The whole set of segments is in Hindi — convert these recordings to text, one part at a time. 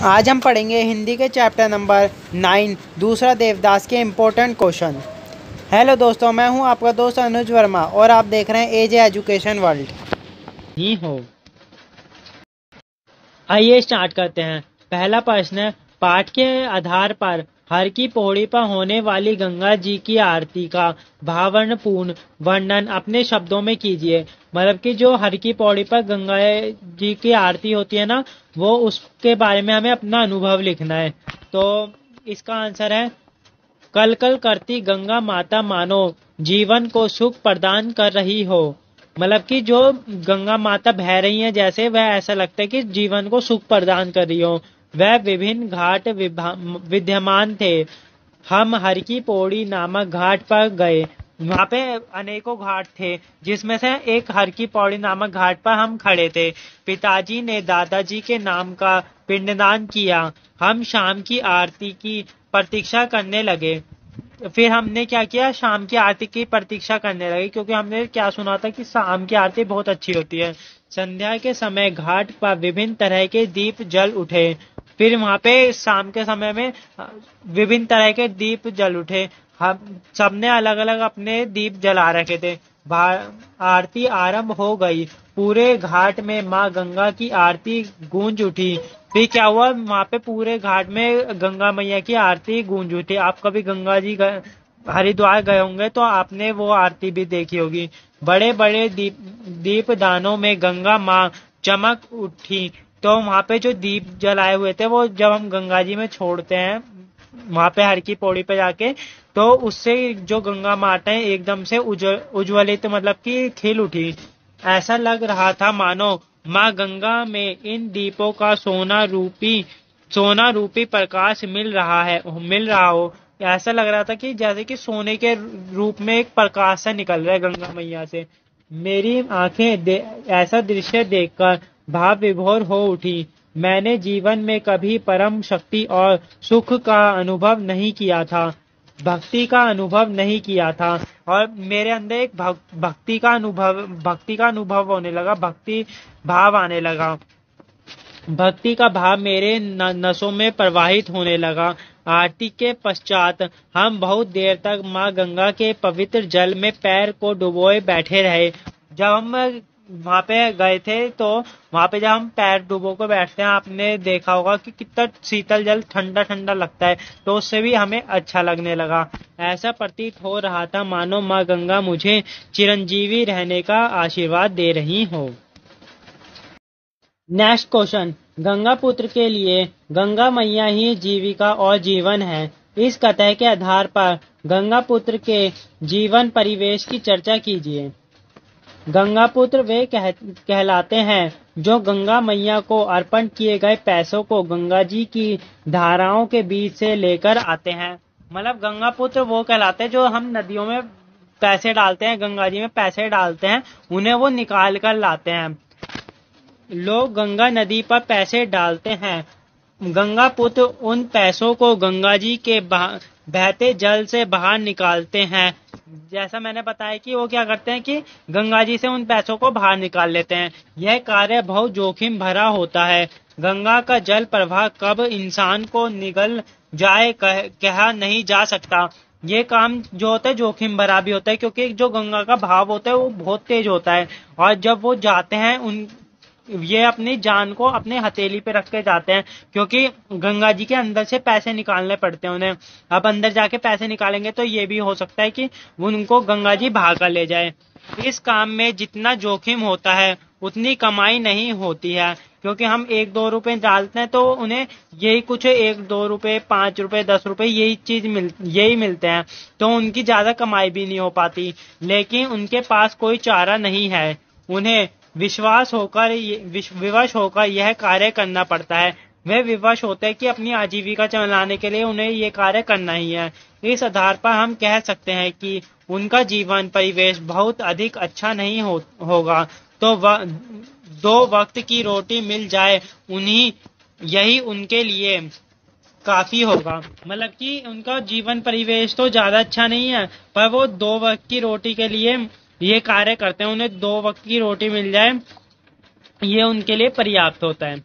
आज हम पढ़ेंगे हिंदी के चैप्टर नंबर 9 दूसरा देवदास के इम्पोर्टेंट क्वेश्चन। हेलो दोस्तों, मैं हूं आपका दोस्त अनुज वर्मा और आप देख रहे हैं एजे एजुकेशन वर्ल्ड ही हो। आइए स्टार्ट करते हैं। पहला प्रश्न, पाठ के आधार पर हर की पौड़ी पर होने वाली गंगा जी की आरती का भावपूर्ण वर्णन अपने शब्दों में कीजिए। मतलब कि जो हर की पौड़ी पर गंगा जी की आरती होती है ना, वो उसके बारे में हमें अपना अनुभव लिखना है। तो इसका आंसर है, कल कल करती गंगा माता मानो जीवन को सुख प्रदान कर रही हो। मतलब कि जो गंगा माता बह रही हैं, जैसे वह ऐसा लगता है कि जीवन को सुख प्रदान कर रही हो। वह विभिन्न घाट विद्यमान थे। हम हर की पौड़ी नामक घाट पर गए। वहां पे अनेकों घाट थे, जिसमें से एक हर की पौड़ी नामक घाट पर हम खड़े थे। पिताजी ने दादाजी के नाम का पिंडदान किया। हम शाम की आरती की प्रतीक्षा करने लगे। फिर हमने क्या किया, शाम की आरती की प्रतीक्षा करने लगे, क्योंकि हमने क्या सुना था कि शाम की आरती बहुत अच्छी होती है। संध्या के समय घाट पर विभिन्न तरह के दीप जल उठे। फिर वहां पे शाम के समय में विभिन्न तरह के दीप जल उठे। हम सबने अलग अलग अपने दीप जला रखे थे। आरती आरंभ हो गई। पूरे घाट में माँ गंगा की आरती गूंज उठी। फिर क्या हुआ, वहां पे पूरे घाट में गंगा मैया की आरती गूंज उठी। आप कभी गंगा जी हरिद्वार गए होंगे तो आपने वो आरती भी देखी होगी। बड़े बड़े दीप दानों में गंगा माँ चमक उठी। तो वहां पे जो दीप जलाए हुए थे, वो जब हम गंगा जी में छोड़ते हैं वहां पे हर की पौड़ी पे जाके, तो उससे जो गंगा माता है एकदम से उज्ज्वलित, मतलब कि खिल उठी। ऐसा लग रहा था मानो माँ गंगा में इन दीपों का सोना रूपी प्रकाश मिल रहा हो। ऐसा लग रहा था कि जैसे कि सोने के रूप में एक प्रकाश सा निकल रहा है गंगा मैया से। मेरी आंखें ऐसा दृश्य देखकर भाव विभोर हो उठी। मैंने जीवन में कभी परम शक्ति और सुख का अनुभव नहीं किया था, भक्ति का अनुभव नहीं किया था। और मेरे अंदर एक भक्ति का अनुभव होने लगा, भक्ति भाव आने लगा। भक्ति का भाव मेरे नसों में प्रवाहित होने लगा। आरती के पश्चात हम बहुत देर तक माँ गंगा के पवित्र जल में पैर को डुबोए बैठे रहे। जब हम वहां पे गए थे तो वहां पे जब हम पैर डुबो कर बैठते हैं, आपने देखा होगा कि कितना शीतल जल ठंडा ठंडा लगता है, तो उससे भी हमें अच्छा लगने लगा। ऐसा प्रतीत हो रहा था मानो माँ गंगा मुझे चिरंजीवी रहने का आशीर्वाद दे रही हो। नेक्स्ट क्वेश्चन, गंगा पुत्र के लिए गंगा मैया ही जीविका और जीवन है। इस कथन के आधार पर गंगा पुत्र के जीवन परिवेश की चर्चा कीजिए। गंगा पुत्र वे कहलाते हैं जो गंगा मैया को अर्पण किए गए पैसों को गंगा जी की धाराओं के बीच से लेकर आते हैं। मतलब गंगा पुत्र वो कहलाते हैं जो हम नदियों में पैसे डालते हैं, गंगा जी में पैसे डालते हैं, उन्हें वो निकाल कर लाते हैं। लोग गंगा नदी पर पैसे डालते हैं। गंगा पुत्र उन पैसों को गंगा जी के बहते जल से बाहर निकालते हैं। जैसा मैंने बताया कि वो क्या करते हैं कि गंगा जी से उन पैसों को बाहर निकाल लेते हैं। यह कार्य बहुत जोखिम भरा होता है। गंगा का जल प्रवाह कब इंसान को निगल जाए कहा नहीं जा सकता। ये काम जो होता है जोखिम भरा भी होता है, क्योंकि जो गंगा का भाव होता है वो बहुत तेज होता है। और जब वो जाते हैं, ये अपनी जान को अपने हथेली पे रख के जाते हैं, क्योंकि गंगा जी के अंदर से पैसे निकालने पड़ते हैं उन्हें। अब अंदर जाके पैसे निकालेंगे तो ये भी हो सकता है कि उनको गंगा जी भाग कर ले जाए। इस काम में जितना जोखिम होता है उतनी कमाई नहीं होती है, क्योंकि हम 1-2 रुपए डालते हैं तो उन्हें यही कुछ 1-2 रुपए, 5 रुपए, 10 रुपए यही मिलते हैं, तो उनकी ज्यादा कमाई भी नहीं हो पाती। लेकिन उनके पास कोई चारा नहीं है। उन्हें विवश होकर यह कार्य करना पड़ता है। वे विवश होते हैं कि अपनी आजीविका चलाने के लिए उन्हें ये कार्य करना ही है। इस आधार पर हम कह सकते हैं कि उनका जीवन परिवेश बहुत अधिक अच्छा नहीं होगा। तो दो वक्त की रोटी मिल जाए यही उनके लिए काफी होगा। मतलब कि उनका जीवन परिवेश तो ज्यादा अच्छा नहीं है, पर वो 2 वक्त की रोटी के लिए ये कार्य करते हैं। उन्हें 2 वक्त की रोटी मिल जाए, ये उनके लिए पर्याप्त होता है।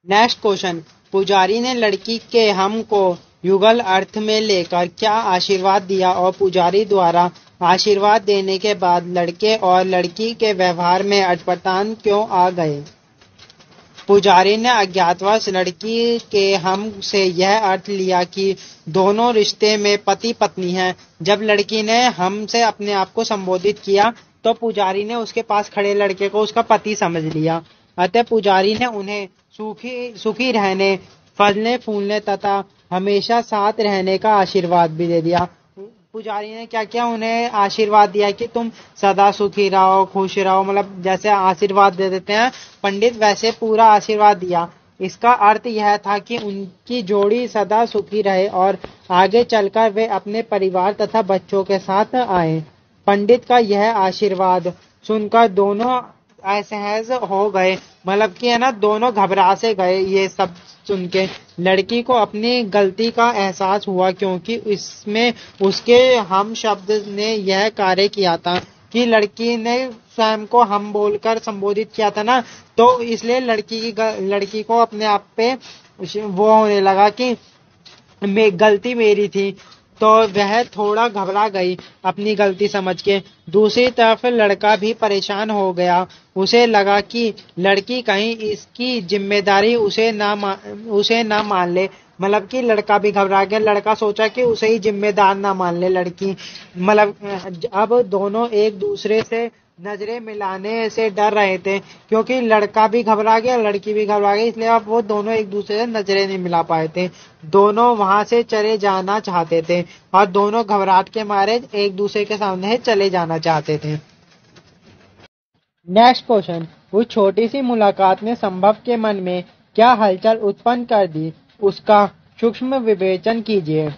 नेक्स्ट क्वेश्चन, पुजारी ने लड़की के हम को युगल अर्थ में लेकर क्या आशीर्वाद दिया और पुजारी द्वारा आशीर्वाद देने के बाद लड़के और लड़की के व्यवहार में अटपटान क्यों आ गए? पुजारी ने अज्ञातवश लड़की के हम से यह अर्थ लिया कि दोनों रिश्ते में पति पत्नी हैं। जब लड़की ने हम से अपने आप को संबोधित किया तो पुजारी ने उसके पास खड़े लड़के को उसका पति समझ लिया। अतः पुजारी ने उन्हें सुखी रहने, फलने फूलने तथा हमेशा साथ रहने का आशीर्वाद भी दे दिया। पुजारी ने क्या किया? उन्हें आशीर्वाद दिया कि तुम सदा सुखी रहो, खुश रहो, मतलब जैसे आशीर्वाद दे देते हैं पंडित, वैसे पूरा आशीर्वाद दिया। इसका अर्थ यह था कि उनकी जोड़ी सदा सुखी रहे और आगे चलकर वे अपने परिवार तथा बच्चों के साथ आए। पंडित का यह आशीर्वाद सुनकर दोनों असहज हो गए, मतलब कि है ना, दोनों घबरा से गए। ये सब सुन के लड़की को अपनी गलती का एहसास हुआ, क्योंकि इसमें उसके हम शब्द ने यह कार्य किया था कि लड़की ने स्वयं को हम बोलकर संबोधित किया था ना, तो इसलिए लड़की को अपने आप पे वो होने लगा कि गलती मेरी थी, तो वह थोड़ा घबरा गई अपनी गलती समझ के। दूसरी तरफ लड़का भी परेशान हो गया। उसे लगा कि लड़की कहीं इसकी जिम्मेदारी उसे ना मान ले, मतलब कि लड़का भी घबरा गया। लड़का सोचा कि उसे ही जिम्मेदार ना मान ले लड़की, मतलब अब दोनों एक दूसरे से नजरें मिलाने से डर रहे थे, क्योंकि लड़का भी घबरा गया, लड़की भी घबरा गई, इसलिए अब वो दोनों एक दूसरे से नजरें नहीं मिला पाए थे। दोनों वहां से चले जाना चाहते थे और दोनों घबराहट के मारे एक दूसरे के सामने चले जाना चाहते थे। नेक्स्ट क्वेश्चन, उस छोटी सी मुलाकात ने संभव के मन में क्या हलचल उत्पन्न कर दी, उसका सूक्ष्म विवेचन कीजिए।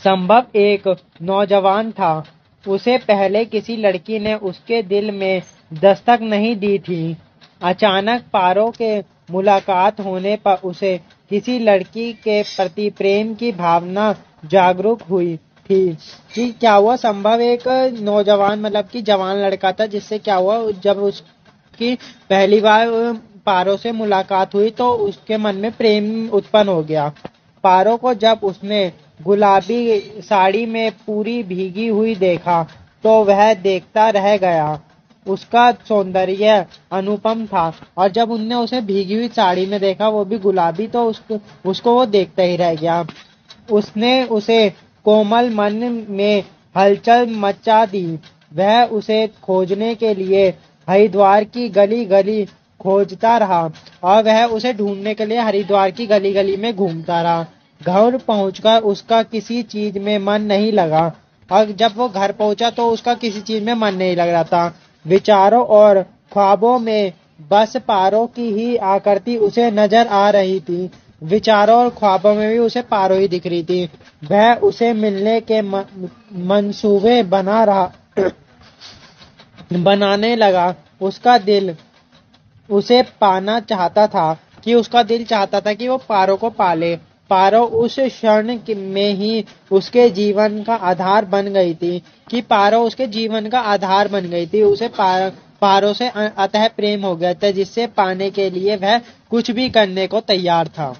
संभव एक नौजवान था। उसे पहले किसी लड़की ने उसके दिल में दस्तक नहीं दी थी। अचानक पारो के मुलाकात होने पर उसे किसी लड़की के प्रति प्रेम की भावना जागरूक हुई थी। कि क्या हुआ? संभव एक नौजवान, मतलब कि जवान लड़का था, जिससे क्या हुआ, जब उसकी पहली बार पारो से मुलाकात हुई तो उसके मन में प्रेम उत्पन्न हो गया। पारो को जब उसने गुलाबी साड़ी में पूरी भीगी हुई देखा तो वह देखता रह गया। उसका सौंदर्य अनुपम था और जब उनने उसे भीगी हुई साड़ी में देखा, वो भी गुलाबी, तो उसको वो देखता ही रह गया। उसने उसे कोमल मन में हलचल मचा दी। वह उसे खोजने के लिए हरिद्वार की गली गली खोजता रहा और वह उसे ढूंढने के लिए हरिद्वार की गली गली में घूमता रहा। घर पहुंचकर उसका किसी चीज में मन नहीं लगा और जब वो घर पहुंचा तो उसका किसी चीज में मन नहीं लग रहा था। विचारों और ख्वाबों में बस पारो की ही आकृति उसे नजर आ रही थी। विचारों और ख्वाबों में भी उसे पारो ही दिख रही थी। वह उसे मिलने के मंसूबे बनाने लगा। उसका दिल उसे पाना चाहता था उसका दिल चाहता था कि वो पारो को पाले। पारो उस क्षण में ही उसके जीवन का आधार बन गई थी उसे पारो से अतः प्रेम हो गया था, जिससे पाने के लिए वह कुछ भी करने को तैयार था।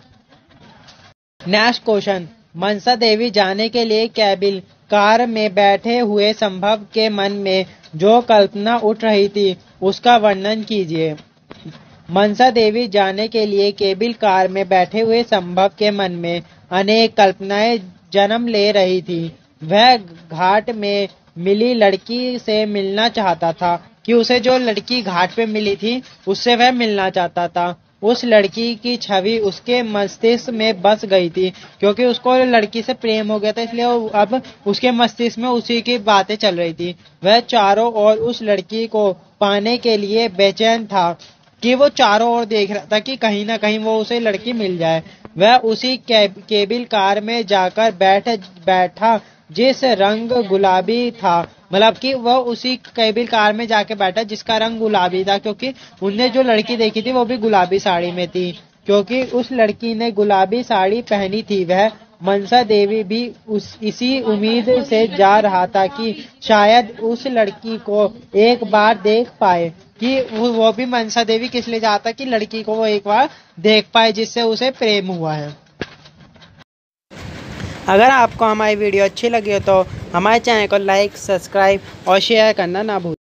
नेक्स्ट क्वेश्चन, मनसा देवी जाने के लिए केबिल कार में बैठे हुए संभव के मन में जो कल्पना उठ रही थी उसका वर्णन कीजिए। मनसा देवी जाने के लिए केबिल कार में बैठे हुए संभव के मन में अनेक कल्पनाएं जन्म ले रही थी। वह घाट में मिली लड़की से मिलना चाहता था कि उसे जो लड़की घाट पे मिली थी उससे वह मिलना चाहता था। उस लड़की की छवि उसके मस्तिष्क में बस गई थी, क्योंकि उसको लड़की से प्रेम हो गया था, इसलिए अब उसके मस्तिष्क में उसी की बातें चल रही थी। वह चारों ओर उस लड़की को पाने के लिए बेचैन था कि वो चारों ओर देख रहा था कि कहीं ना कहीं वो उसे लड़की मिल जाए। वह उसी केबिल कार में जाकर बैठा जिस रंग गुलाबी था, मतलब कि वह उसी केबिल कार में जाके बैठा जिसका रंग गुलाबी था, क्योंकि उनने जो लड़की देखी थी वो भी गुलाबी साड़ी में थी। क्योंकि उस लड़की ने गुलाबी साड़ी पहनी थी, वह मनसा देवी भी इसी उम्मीद से जा रहा था कि शायद उस लड़की को एक बार देख पाए। कि वो भी मनसा देवी किस लिए चाहता कि लड़की को वो एक बार देख पाए, जिससे उसे प्रेम हुआ है। अगर आपको हमारी वीडियो अच्छी लगी हो तो हमारे चैनल को लाइक, सब्सक्राइब और शेयर करना ना भूलें।